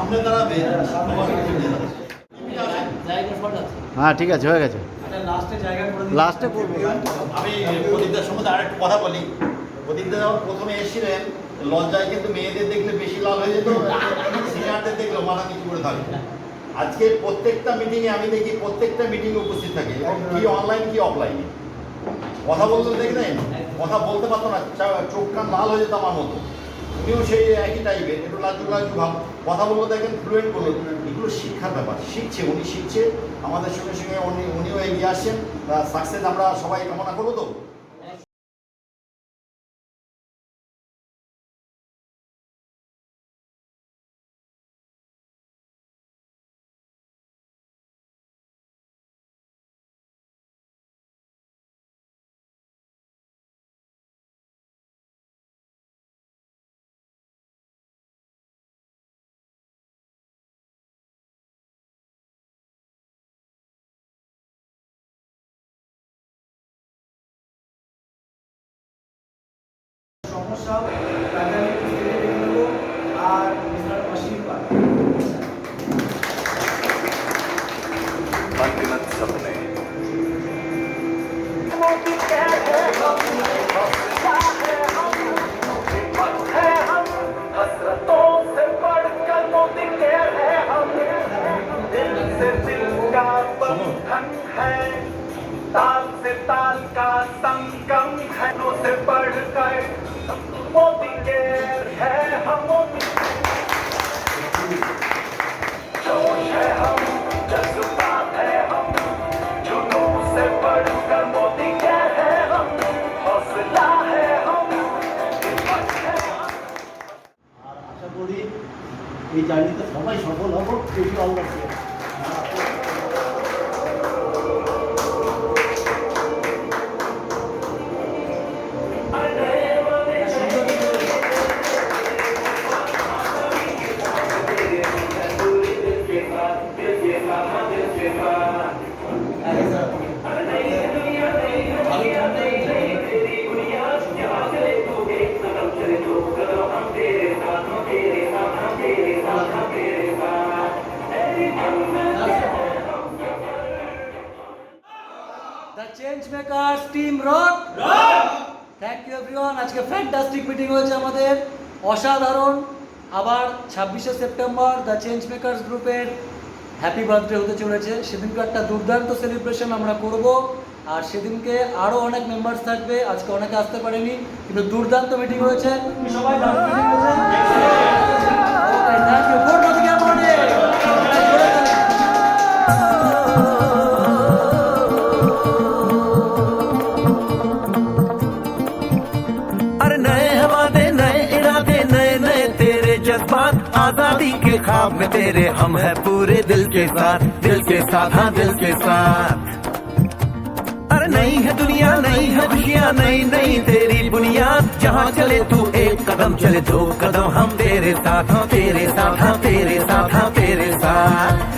সামনে দাঁড়াবে। হ্যাঁ ঠিক আছে, হয়ে গেছে, লাস্টে করবো। আমি প্রদীপদার সম্বন্ধে আরেকটু কথা বলি। প্রদীপদা যখন প্রথমে এসেছিলেন, লজ্জায় কিন্তু মেয়েদের দেখলে বেশি লাল হয়ে যেত, সিনিয়রদের দেখলেও মাথা নিচু করে থাকে। আজকে প্রত্যেকটা মিটিংয়ে আমি দেখি, প্রত্যেকটা মিটিংয়ে উপস্থিত থাকে, এবং কি অনলাইন কি অফলাইনে। কথা বলতে দেখলেন, কথা বলতে পারতো না, চোখ কান লাল হয়ে যেত আমার মতো। উনিও সেই একই টাইপের, একটু লাজু লাজু ভাব, কথা বলতে দেখেন ফ্লুয়েন্ট বলুন। এগুলো শিক্ষার ব্যাপার, শিখছে, উনি শিখছে, আমাদের সঙ্গে সঙ্গে উনিও এগিয়ে আসছেন। সাকসেস আমরা সবাই কামনা করবো তো। সমস্যা প্যান্ডামিক থেকে দেখে নেব আর মিস্টার আশীর্বাদ सपने हसरतों से बढ़कर मोदी है हम दिल से दिल का बंधन है ताल से ताल का संगम है से बढ़कर मोदी है हम मोदी जोश है हम जज्बात है हम जुनून से बढ़कर मोदी है हम हौसला है हम हिम्मत है हम। আর আশা করি এই জার্নিতে সবাই সফল হব। বেশি all the best. The change makers team rock. Thank you everyone. আজকে ফ্যান্টাস্টিক মিটিং হয়েছে আমাদের, অসাধারণ। আবার 26শে সেপ্টেম্বর দ্য চেঞ্জ মেকারস গ্রুপের হ্যাপি বার্থডে হতে চলেছে। সেদিনকে একটা দুর্দান্ত সেলিব্রেশন আমরা করব, আর সেদিনকে আরও অনেক মেম্বার্স থাকবে। আজকে অনেকে আসতে পারেনি, কিন্তু দুর্দান্ত মিটিং হয়েছে। সবাই মিটিং হয়েছে। Okay, thank you. Good morning everybody. आजादी के ख्वाब में तेरे हम है पूरे दिल के साथ, दिल के साथ, हाँ दिल के साथ। अरे नहीं है दुनिया, नहीं है खुशियाँ, नहीं नहीं तेरी बुनियाद। जहाँ चले तू एक कदम चले, दो कदम हम तेरे साथ, हाँ तेरे साथ, हाँ तेरे साथ, हाँ तेरे साथ।